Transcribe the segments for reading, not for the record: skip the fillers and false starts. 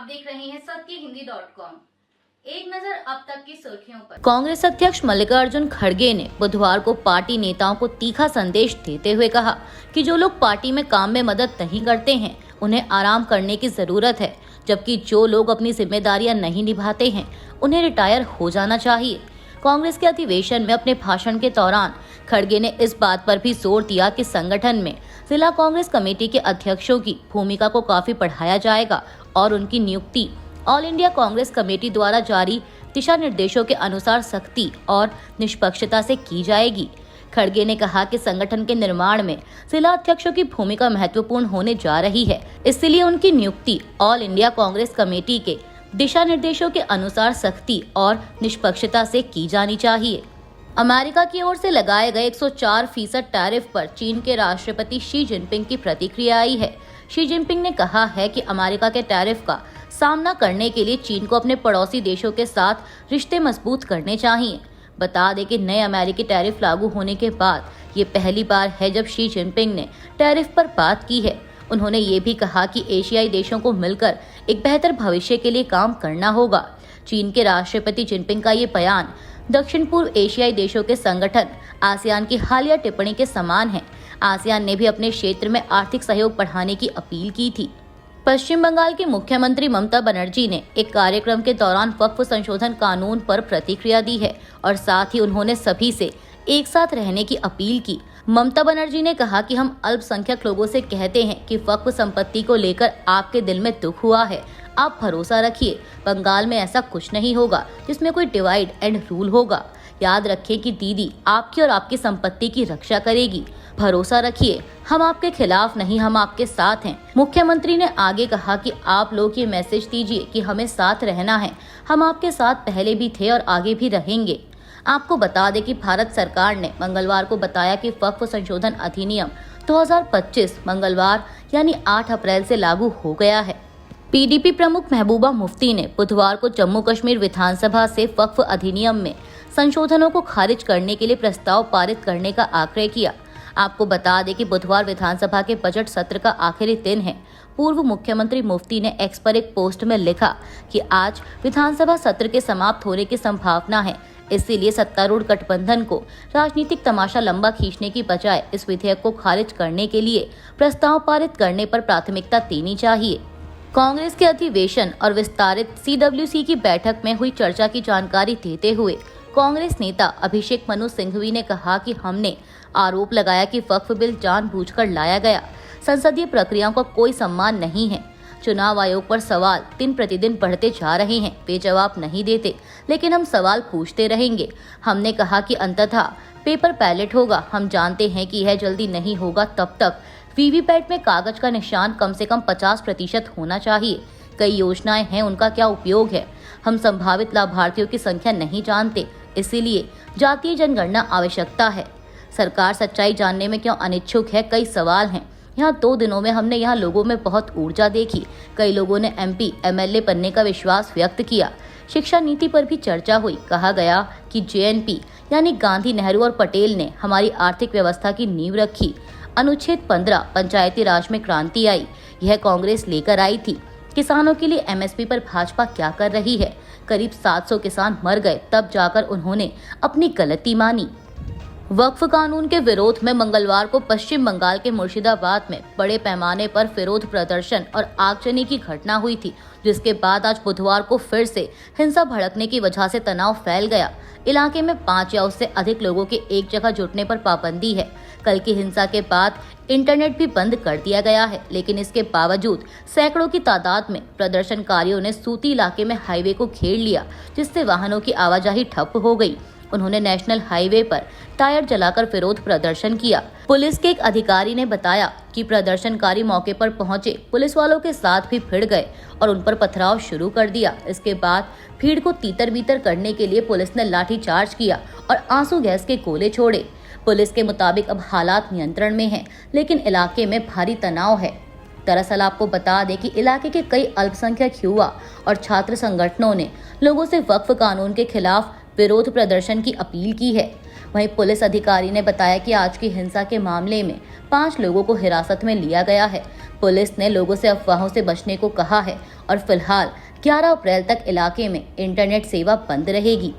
आप देख रहे हैं सत्यहिंदी.com। एक नजर अब तक की सुर्खियों पर। कांग्रेस अध्यक्ष मल्लिकार्जुन खड़गे ने बुधवार को पार्टी नेताओं को तीखा संदेश देते हुए कहा कि जो लोग पार्टी में काम में मदद नहीं करते हैं उन्हें आराम करने की जरूरत है, जबकि जो लोग अपनी जिम्मेदारियां नहीं निभाते हैं उन्हें रिटायर हो जाना चाहिए। कांग्रेस के अधिवेशन में अपने भाषण के दौरान खड़गे ने इस बात पर भी जोर दिया कि संगठन में जिला कांग्रेस कमेटी के अध्यक्षों की भूमिका को काफी बढ़ाया जाएगा और उनकी नियुक्ति ऑल इंडिया कांग्रेस कमेटी द्वारा जारी दिशा निर्देशों के अनुसार सख्ती और निष्पक्षता से की जाएगी। खड़गे ने कहा कि संगठन के निर्माण में जिला अध्यक्षों की भूमिका महत्वपूर्ण होने जा रही है, इसलिए उनकी नियुक्ति ऑल इंडिया कांग्रेस कमेटी के दिशा निर्देशों के अनुसार सख्ती और निष्पक्षता से की जानी चाहिए। अमेरिका की ओर से लगाए गए 104% टैरिफ पर चीन के राष्ट्रपति शी जिनपिंग की प्रतिक्रिया आई है। शी जिनपिंग ने कहा है कि अमेरिका के टैरिफ का सामना करने के लिए चीन को अपने पड़ोसी देशों के साथ रिश्ते मजबूत करने चाहिए। बता दें कि नए अमेरिकी टैरिफ लागू होने के बाद ये पहली बार है जब शी जिनपिंग ने टैरिफ पर बात की है। उन्होंने ये भी कहा कि एशियाई देशों को मिलकर एक बेहतर भविष्य के लिए काम करना होगा। चीन के राष्ट्रपति जिनपिंग का ये बयान दक्षिण पूर्व एशियाई देशों के संगठन आसियान की हालिया टिप्पणी के समान है। आसियान ने भी अपने क्षेत्र में आर्थिक सहयोग बढ़ाने की अपील की थी। पश्चिम बंगाल की मुख्यमंत्री ममता बनर्जी ने एक कार्यक्रम के दौरान वक्फ संशोधन कानून पर प्रतिक्रिया दी है और साथ ही उन्होंने सभी से एक साथ रहने की अपील की। ममता बनर्जी ने कहा कि हम अल्पसंख्यक लोगों से कहते हैं कि वक्फ संपत्ति को लेकर आपके दिल में दुख हुआ है, आप भरोसा रखिए, बंगाल में ऐसा कुछ नहीं होगा जिसमें कोई डिवाइड एंड रूल होगा। याद रखें कि दीदी आपकी और आपकी संपत्ति की रक्षा करेगी, भरोसा रखिए, हम आपके खिलाफ नहीं, हम आपके साथ हैं। मुख्यमंत्री ने आगे कहा कि आप लोग ये मैसेज दीजिए कि हमें साथ रहना है, हम आपके साथ पहले भी थे और आगे भी रहेंगे। आपको बता दें कि भारत सरकार ने मंगलवार को बताया कि वक्फ संशोधन अधिनियम 2025 मंगलवार यानी 8 अप्रैल से लागू हो गया है। पीडीपी प्रमुख महबूबा मुफ्ती ने बुधवार को जम्मू कश्मीर विधानसभा से वक्फ अधिनियम में संशोधनों को खारिज करने के लिए प्रस्ताव पारित करने का आग्रह किया। आपको बता दें कि बुधवार विधानसभा के बजट सत्र का आखिरी दिन है। पूर्व मुख्यमंत्री मुफ्ती ने एक्स पर एक पोस्ट में लिखा कि आज विधानसभा सत्र के समाप्त होने की संभावना है, इसीलिए सत्तारूढ़ गठबंधन को राजनीतिक तमाशा लंबा खींचने की बजाय इस विधेयक को खारिज करने के लिए प्रस्ताव पारित करने पर प्राथमिकता देनी चाहिए। कांग्रेस के अधिवेशन और विस्तारित CWC की बैठक में हुई चर्चा की जानकारी देते हुए कांग्रेस नेता अभिषेक मनु सिंघवी ने कहा कि हमने आरोप लगाया कि वक्फ बिल जानबूझकर लाया गया, संसदीय प्रक्रियाओं का कोई सम्मान नहीं है। चुनाव आयोग पर सवाल दिन प्रतिदिन बढ़ते जा रहे हैं, वे जवाब नहीं देते, लेकिन हम सवाल पूछते रहेंगे। हमने कहा कि अंततः पेपर बैलेट होगा, हम जानते हैं कि यह जल्दी नहीं होगा, तब तक वीवीपैट में कागज का निशान कम से कम 50% होना चाहिए। कई योजनाएं हैं, उनका क्या उपयोग है? हम संभावित लाभार्थियों की संख्या नहीं जानते, इसीलिए जातीय जनगणना आवश्यकता है। सरकार सच्चाई जानने में क्यों अनिच्छुक है? कई सवाल हैं। यहाँ 2 दिनों में हमने यहाँ लोगों में बहुत ऊर्जा देखी। कई लोगों ने MP MLA बनने का विश्वास व्यक्त किया। शिक्षा नीति पर भी चर्चा हुई। कहा गया कि JNP यानी गांधी, नेहरू और पटेल ने हमारी आर्थिक व्यवस्था की नींव रखी। अनुच्छेद 15 पंचायती राज में क्रांति आई, यह कांग्रेस लेकर आई थी। किसानों के लिए MSP पर भाजपा क्या कर रही है? करीब 700 किसान मर गए, तब जाकर उन्होंने अपनी गलती मानी। वक्फ कानून के विरोध में मंगलवार को पश्चिम बंगाल के मुर्शिदाबाद में बड़े पैमाने पर विरोध प्रदर्शन और आगजनी की घटना हुई थी, जिसके बाद आज बुधवार को फिर से हिंसा भड़कने की वजह से तनाव फैल गया। इलाके में 5 या उससे अधिक लोगों के एक जगह जुटने पर पाबंदी है। कल की हिंसा के बाद इंटरनेट भी बंद कर दिया गया है, लेकिन इसके बावजूद सैकड़ों की तादाद में प्रदर्शनकारियों ने सूती इलाके में हाईवे को घेर लिया, जिससे वाहनों की आवाजाही ठप हो गई। उन्होंने नेशनल हाईवे पर टायर जलाकर विरोध प्रदर्शन किया। पुलिस के एक अधिकारी ने बताया कि प्रदर्शनकारी मौके पर पहुंचे पुलिस वालों के साथ भी भिड़ गए और उन पर पथराव शुरू कर दिया। इसके बाद भीड़ को तीतर बीतर करने के लिए पुलिस ने लाठीचार्ज किया और आंसू गैस के गोले छोड़े। पुलिस के मुताबिक अब हालात नियंत्रण में हैं, लेकिन इलाके में भारी तनाव है। दरअसल आपको बता दें कि इलाके के कई अल्पसंख्यक युवा और छात्र संगठनों ने लोगों से वक्फ कानून के खिलाफ विरोध प्रदर्शन की अपील की है। वहीं पुलिस अधिकारी ने बताया कि आज की हिंसा के मामले में 5 लोगों को हिरासत में लिया गया है। पुलिस ने लोगों से अफवाहों से बचने को कहा है और फिलहाल 11 अप्रैल तक इलाके में इंटरनेट सेवा बंद रहेगी।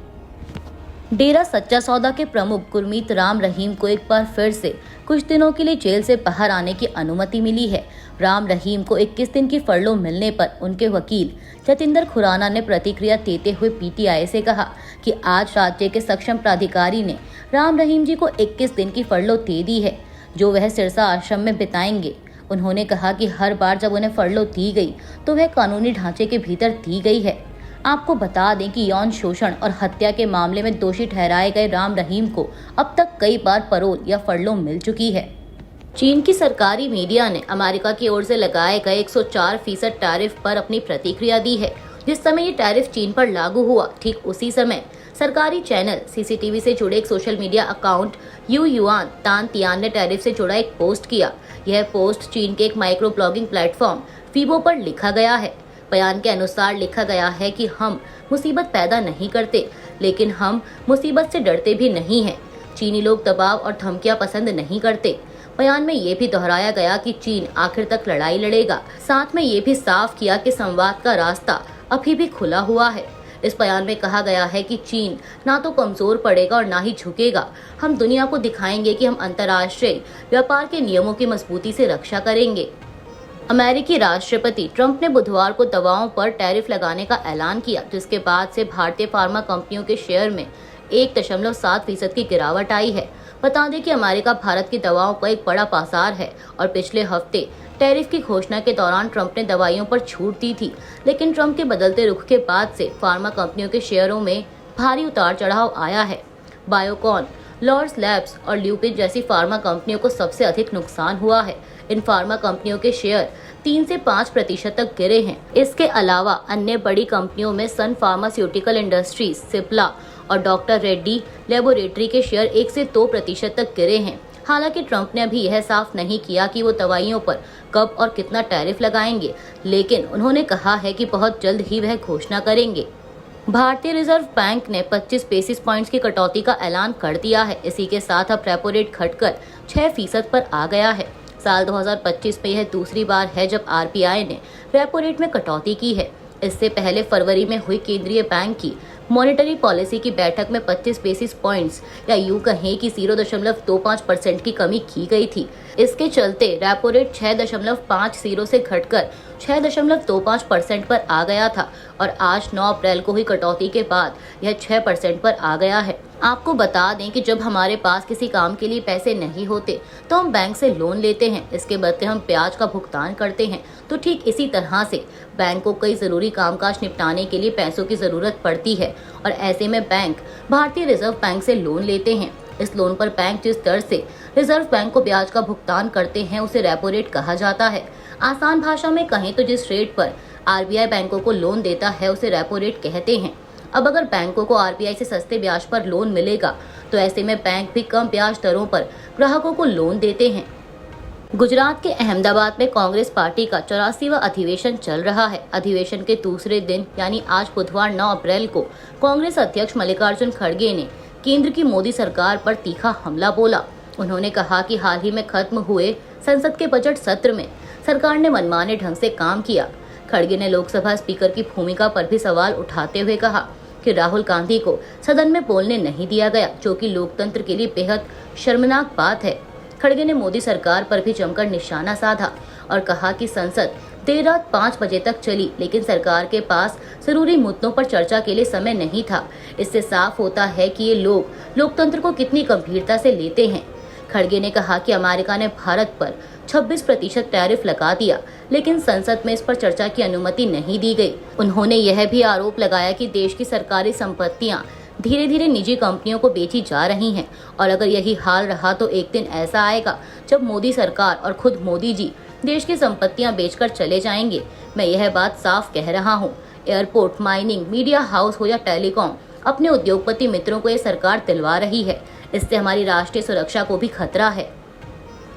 डेरा सच्चा सौदा के प्रमुख गुरमीत राम रहीम को एक बार फिर से कुछ दिनों के लिए जेल से बाहर आने की अनुमति मिली है। राम रहीम को 21 दिन की फरलो मिलने पर उनके वकील जतिंदर खुराना ने प्रतिक्रिया देते हुए पीटीआई से कहा कि आज राज्य के सक्षम प्राधिकारी ने राम रहीम जी को 21 दिन की फरलो दे दी है, जो वह सिरसा आश्रम में बिताएंगे। उन्होंने कहा कि हर बार जब उन्हें फरलो दी गई तो वह कानूनी ढांचे के भीतर दी गई है। आपको बता दें कि यौन शोषण और हत्या के मामले में दोषी ठहराए गए राम रहीम को अब तक कई बार पैरोल या फरलो मिल चुकी है। चीन की सरकारी मीडिया ने अमेरिका की ओर से लगाए गए 104% टैरिफ पर अपनी प्रतिक्रिया दी है। जिस समय ये टैरिफ चीन पर लागू हुआ, ठीक उसी समय सरकारी चैनल सीसीटीवी से जुड़े एक social media account you yuan तान तियान ने टैरिफ से जुड़ा एक पोस्ट किया। यह पोस्ट चीन के एक माइक्रो ब्लॉगिंग प्लेटफॉर्म फीबो पर लिखा गया है। बयान के अनुसार लिखा गया है कि हम मुसीबत पैदा नहीं करते, लेकिन हम मुसीबत से डरते भी नहीं हैं। चीनी लोग दबाव और धमकियां पसंद नहीं करते। बयान में ये भी दोहराया गया कि चीन आखिर तक लड़ाई लड़ेगा। साथ में ये भी साफ किया कि संवाद का रास्ता अभी भी खुला हुआ है। इस बयान में कहा गया है कि चीन ना तो कमजोर पड़ेगा और ना ही झुकेगा। हम दुनिया को दिखाएंगे कि हम अंतर्राष्ट्रीय व्यापार के नियमों की मजबूती से रक्षा करेंगे। अमेरिकी राष्ट्रपति ट्रंप ने बुधवार को दवाओं पर टैरिफ लगाने का ऐलान किया, जिसके बाद से भारतीय फार्मा कंपनियों के शेयर में 1.7% की गिरावट आई है। बता दें कि अमेरिका भारत की दवाओं का एक बड़ा बाजार है और पिछले हफ्ते टैरिफ की घोषणा के दौरान ट्रंप ने दवाइयों पर छूट दी थी, लेकिन ट्रंप के बदलते रुख के बाद से फार्मा कंपनियों के शेयरों में भारी उतार चढ़ाव आया है। बायोकॉन, लॉर्ड्स लैब्स और ल्यूपिन जैसी फार्मा कंपनियों को सबसे अधिक नुकसान हुआ है। इन फार्मा कंपनियों के शेयर 3 से 5% तक गिरे हैं। इसके अलावा अन्य बड़ी कंपनियों में सन फार्मास्यूटिकल इंडस्ट्रीज, सिप्ला और डॉक्टर रेड्डी लेबोरेटरी के शेयर 1 से 2% तक गिरे हैं। हालांकि ट्रंप ने अभी यह साफ नहीं किया कि वो दवाइयों पर कब और कितना टैरिफ लगाएंगे, लेकिन उन्होंने कहा है कि बहुत जल्द ही वह घोषणा करेंगे। भारतीय रिजर्व बैंक ने 25 बेसिस पॉइंट्स की कटौती का ऐलान कर दिया है। इसी के साथ अब रेपो रेट घटकर 6% पर आ गया है। साल 2025 में यह दूसरी बार है जब आरबीआई ने रेपो रेट में कटौती की है। इससे पहले फरवरी में हुई केंद्रीय बैंक की मॉनेटरी पॉलिसी की बैठक में 25 बेसिस पॉइंट्स या यूं कहें कि 0.25% की कमी की गई थी। इसके चलते रेपो रेट 6.50 से घटकर 6.25% पर आ गया था और आज 9 अप्रैल को हुई कटौती के बाद यह 6% पर आ गया है। आपको बता दें कि जब हमारे पास किसी काम के लिए पैसे नहीं होते तो हम बैंक से लोन लेते हैं, इसके बदले हम ब्याज का भुगतान करते हैं। तो ठीक इसी तरह से बैंक को कई जरूरी कामकाज निपटाने के लिए पैसों की जरूरत पड़ती है और ऐसे में बैंक भारतीय रिजर्व बैंक से लोन लेते हैं। इस लोन पर बैंक जिस दर से रिजर्व बैंक को ब्याज का भुगतान करते हैं उसे रेपो रेट कहा जाता है। आसान भाषा में कहें तो जिस रेट पर आरबीआई बैंकों को लोन देता है उसे रेपो रेट कहते हैं। अब अगर बैंकों को आरबीआई से सस्ते ब्याज पर लोन मिलेगा तो ऐसे में बैंक भी कम ब्याज दरों पर ग्राहकों को लोन देते हैं। गुजरात के अहमदाबाद में कांग्रेस पार्टी का 84वां अधिवेशन चल रहा है। अधिवेशन के दूसरे दिन यानी आज बुधवार 9 अप्रैल को कांग्रेस अध्यक्ष मल्लिकार्जुन खड़गे ने केंद्र की मोदी सरकार पर तीखा हमला बोला। उन्होंने कहा कि हाल ही में खत्म हुए संसद के बजट सत्र में सरकार ने मनमाने ढंग से काम किया। खड़गे ने लोकसभा स्पीकर की भूमिका पर भी सवाल उठाते हुए कहा कि राहुल गांधी को सदन में बोलने नहीं दिया गया, जो कि लोकतंत्र के लिए बेहद शर्मनाक बात है। खड़गे ने मोदी सरकार पर भी जमकर निशाना साधा और कहा कि संसद देर रात 5 बजे तक चली, लेकिन सरकार के पास जरूरी मुद्दों पर चर्चा के लिए समय नहीं था। इससे साफ होता है कि ये लोग लोकतंत्र को कितनी गंभीरता से लेते हैं। खड़गे ने कहा कि अमेरिका ने भारत पर 26% टैरिफ लगा दिया, लेकिन संसद में इस पर चर्चा की अनुमति नहीं दी गई। उन्होंने यह भी आरोप लगाया कि देश की सरकारी संपत्तियां धीरे धीरे निजी कंपनियों को बेची जा रही हैं और अगर यही हाल रहा तो एक दिन ऐसा आएगा जब मोदी सरकार और खुद मोदी जी देश की संपत्तियां बेचकर चले जाएंगे। मैं यह बात साफ कह रहा हूं। एयरपोर्ट, माइनिंग, मीडिया हाउस हो या टेलीकॉम, अपने उद्योगपति मित्रों को ये सरकार दिलवा रही है। इससे हमारी राष्ट्रीय सुरक्षा को भी खतरा है।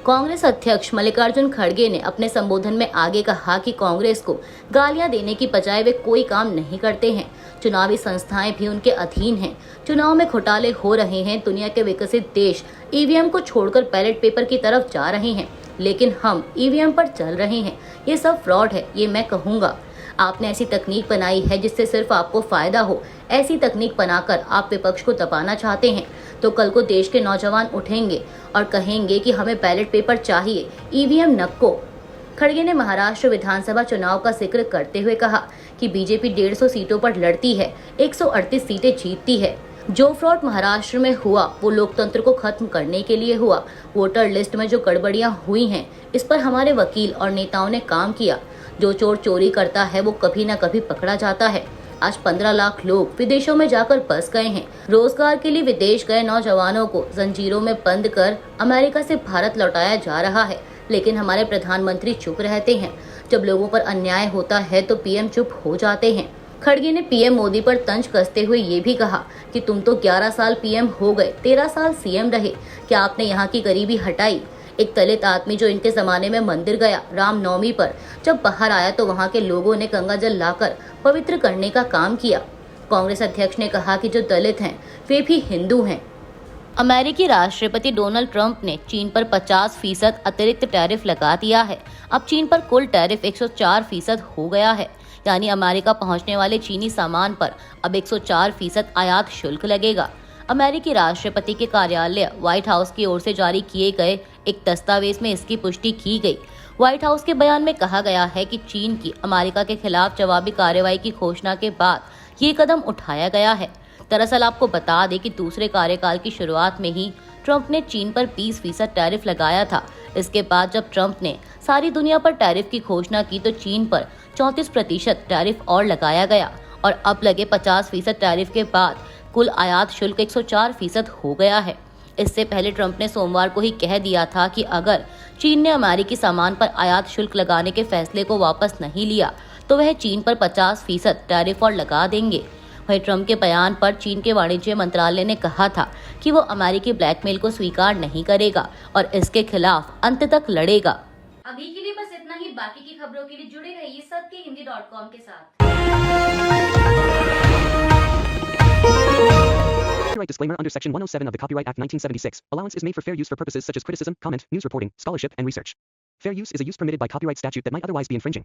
कांग्रेस अध्यक्ष मल्लिकार्जुन खड़गे ने अपने संबोधन में आगे कहा कि कांग्रेस को गालियां देने की बजाय वे कोई काम नहीं करते हैं। चुनावी संस्थाएं भी उनके अधीन हैं। चुनाव में घोटाले हो रहे हैं। दुनिया के विकसित देश ईवीएम को छोड़कर बैलेट पेपर की तरफ जा रहे हैं, लेकिन हम ईवीएम पर चल रहे हैं। ये सब फ्रॉड है, ये मैं कहूँगा। आपने ऐसी तकनीक बनाई है जिससे सिर्फ आपको फायदा हो। ऐसी तकनीक बनाकर आप विपक्ष को दबाना चाहते हैं, तो कल को देश के नौजवान उठेंगे और कहेंगे कि हमें बैलेट पेपर चाहिए, ईवीएम नक्को। खड़गे ने महाराष्ट्र विधानसभा चुनाव का जिक्र करते हुए कहा कि बीजेपी 150 सीटों पर लड़ती है, 138 सीटें जीतती है। जो फ्रॉड महाराष्ट्र में हुआ वो लोकतंत्र को खत्म करने के लिए हुआ। वोटर लिस्ट में जो गड़बड़ियां हुई हैं, इस पर हमारे वकील और नेताओं ने काम किया। जो चोर चोरी करता है वो कभी न कभी पकड़ा जाता है। आज 15 लाख लोग विदेशों में जाकर बस गए हैं। रोजगार के लिए विदेश गए नौजवानों को जंजीरों में बंद कर अमेरिका से भारत लौटाया जा रहा है, लेकिन हमारे प्रधानमंत्री चुप रहते हैं। जब लोगों पर अन्याय होता है तो पीएम चुप हो जाते हैं। खड़गे ने पीएम मोदी पर तंज कसते हुए ये भी कहा कि तुम तो 11 साल पीएम हो गए, 13 साल सीएम रहे, क्या आपने यहाँ की गरीबी हटाई? एक दलित आदमी जो इनके जमाने में मंदिर गया रामनवमी पर, जब बाहर आया तो वहाँ के लोगों ने गंगा जल लाकर पवित्र करने का काम किया। कांग्रेस अध्यक्ष ने कहा कि जो दलित हैं वे भी हिंदू हैं। अमेरिकी राष्ट्रपति डोनाल्ड ट्रंप ने चीन पर 50% अतिरिक्त टैरिफ लगा दिया है। अब चीन पर कुल टैरिफ 104% हो गया है, यानी अमेरिका पहुंचने वाले चीनी सामान पर अब 104% आयात शुल्क लगेगा। अमेरिकी राष्ट्रपति के कार्यालय व्हाइट हाउस की ओर से जारी किए गए एक दस्तावेज में इसकी पुष्टि की गई। व्हाइट हाउस के बयान में कहा गया है कि चीन की अमेरिका के खिलाफ जवाबी कार्रवाई की घोषणा के बाद ये कदम उठाया गया है। दरअसल आपको बता दें कि दूसरे कार्यकाल की शुरुआत में ही ट्रंप ने चीन पर 20% टैरिफ लगाया था। इसके बाद जब ट्रंप ने सारी दुनिया पर टैरिफ की घोषणा की तो चीन पर 34% टैरिफ और लगाया गया और अब लगे 50% टैरिफ के बाद कुल आयात शुल्क 104% हो गया है। इससे पहले ट्रंप ने सोमवार को ही कह दिया था कि अगर चीन ने अमेरिकी सामान पर आयात शुल्क लगाने के फैसले को वापस नहीं लिया तो वह चीन पर 50% टैरिफ और लगा देंगे। वहीं ट्रंप के बयान पर चीन के वाणिज्य मंत्रालय ने कहा था कि वो अमेरिकी ब्लैकमेल को स्वीकार नहीं करेगा और इसके खिलाफ अंत तक लड़ेगा। अभी के लिए बस इतना ही। बाकी की खबरों के लिए जुड़े रहिए सत्यहिंदी.com के साथ। Copyright disclaimer under Section 107 of the Copyright Act 1976. Allowance is made for fair use for purposes such as criticism, comment, news reporting, scholarship, and research. Fair use is a use permitted by copyright statute that might otherwise be infringing.